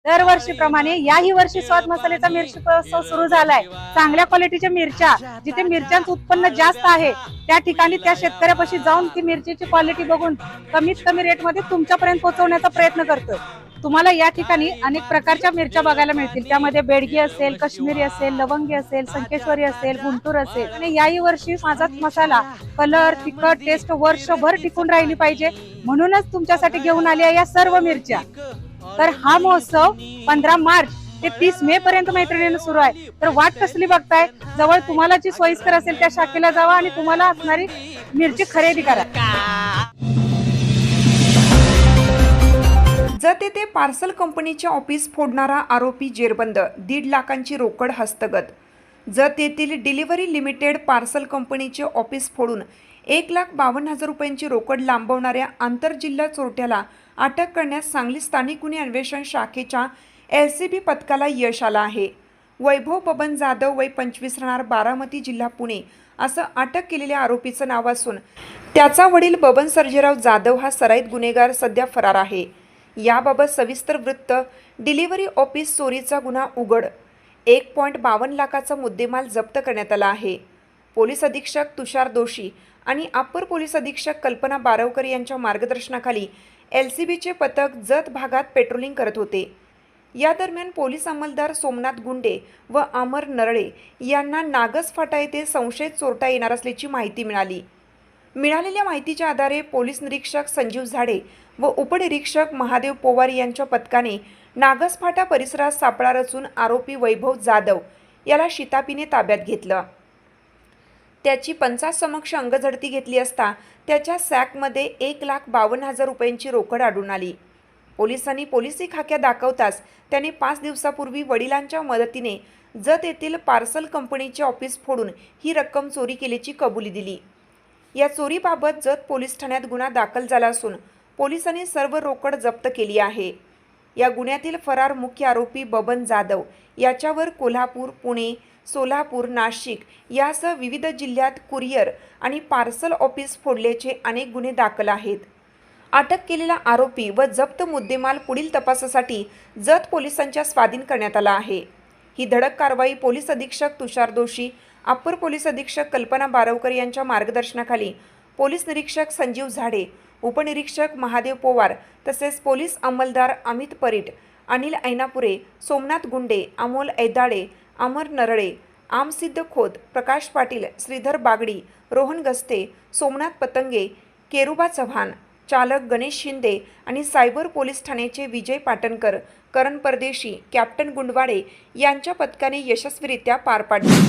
दरवर्षीप्रमाणे याही वर्षी स्वाद मसाल्याचा मिरची महोत्सव सुरू झालाय। चांगल्या क्वालिटीच्या मिरच्या, जिथे मिरच्यांचं उत्पन्न जास्त आहे त्या ठिकाणी त्या शेतकऱ्यापाशी जाऊन ती मिरचीची क्वालिटी बघून कमीत कमी रेटमध्ये तुमच्यापर्यंत पोहोचवण्याचा प्रयत्न करतोय। तुम्हाला या ठिकाणी अनेक प्रकारच्या मिरच्या बघायला मिळतील। त्यामध्ये बेडगी असेल, काश्मीरी असेल, लवंगी असेल, संकेश्वरी असेल, गुंटूर असेल। आणि याही वर्षी माझा मसाला कलर, तिखट, टेस्ट वर्षभर टिकून राहिली पाहिजे म्हणूनच तुमच्यासाठी घेऊन आली आहे या सर्व मिरच्या। तर हा महोत्सव 15 मार्च ते 30 मे पर्यंत मैत्रिणींना सुरू आहे। तर वाट कसली बघताय? जवळ तुम्हाला जी सोयीस्कर असेल त्या शाखेला जावा आणि तुम्हाला असणारी मिरची खरेदी करा। जत येथे पार्सल कंपनीचे ऑफिस फोडणारा आरोपी जेरबंद, 1.5 लाखांची रोकड हस्तगत। जत येथील डिलिव्हरी लिमिटेड पार्सल कंपनीचे ऑफिस फोडून 1,52,000 रुपयांची रोकड लांबवणाऱ्या आंतरजिल्हा चोरट्याला अटक करण्यास सांगली स्थानिक गुन्हे अन्वेषण शाखेच्या LCB पथकाला यश आलं आहे। वैभव बबन जाधव वय 25 राहणार बारामती जिल्हा पुणे असं अटक केलेल्या आरोपीचं नाव असून त्याचा वडील बबन सर्जेराव जाधव हा सराईत गुन्हेगार सध्या फरार आहे। याबाबत सविस्तर वृत्त। डिलिव्हरी ऑफिस चोरीचा गुन्हा उघड, 1.52 लाखाचा मुद्देमाल जप्त करण्यात आला आहे। पोलीस अधीक्षक तुषार दोशी आणि अप्पर पोलीस अधीक्षक कल्पना बारवकर यांच्या मार्गदर्शनाखाली LCBचे पथक जत भागात पेट्रोलिंग करत होते। या दरम्यान पोलीस अंमलदार सोमनाथ गुंडे व अमर नरळे यांना नागस फाटा येथे संशयित चोरटा येणार असल्याची माहिती मिळाली। मिळालेल्या माहितीच्या आधारे पोलीस निरीक्षक संजीव झाडे व उपनिरीक्षक महादेव पोवार यांच्या पथकाने नागस फाटा परिसरात सापळा रचून आरोपी वैभव जाधव याला शितापीने ताब्यात घेतलं। त्याची पंचासमक्ष अंगझडती घेतली असता त्याच्या सॅकमध्ये 1,52,000 रुपयांची रोकड आढळून आली। पोलिसांनी पोलिसी खाक्या दाखवताच त्याने 5 दिवसापूर्वी वडिलांच्या मदतीने जत येथील पार्सल कंपनीचे ऑफिस फोडून ही रक्कम चोरी केल्याची कबुली दिली। या चोरीबाबत जत पोलीस ठाण्यात गुन्हा दाखल झाला असून पोलिसांनी सर्व रोकड जप्त केली आहे। या गुन्ह्यातील फरार मुख्य आरोपी बबन जाधव याच्यावर कोल्हापूर, पुणे, सोलापूर, नाशिक यासह विविध जिल्ह्यात कुरिअर आणि पार्सल ऑफिस फोडल्याचे अनेक गुन्हे दाखल आहेत। अटक केलेला आरोपी व जप्त मुद्देमाल पुढील तपासासाठी जत पोलिसांच्या स्वाधीन करण्यात आला आहे। ही धडक कारवाई पोलीस अधीक्षक तुषार दोशी, अप्पर पोलीस अधीक्षक कल्पना बारवकर यांच्या मार्गदर्शनाखाली पोलीस निरीक्षक संजीव झाडे, उपनिरीक्षक महादेव पोवार तसेच पोलीस अंमलदार अमित परीट, अनिल ऐनापुरे, सोमनाथ गुंडे, अमोल ऐदाळे, अमर नरळे, आमसिद्ध खोत, प्रकाश पाटील, श्रीधर बागडी, रोहन गस्ते, सोमनाथ पतंगे, केरुबा चव्हाण, चालक गणेश शिंदे आणि सायबर पोलीस ठाण्याचे विजय पाटणकर, करण परदेशी, कॅप्टन गुंडवाडे यांच्या पथकाने यशस्वीरित्या पार पाडले।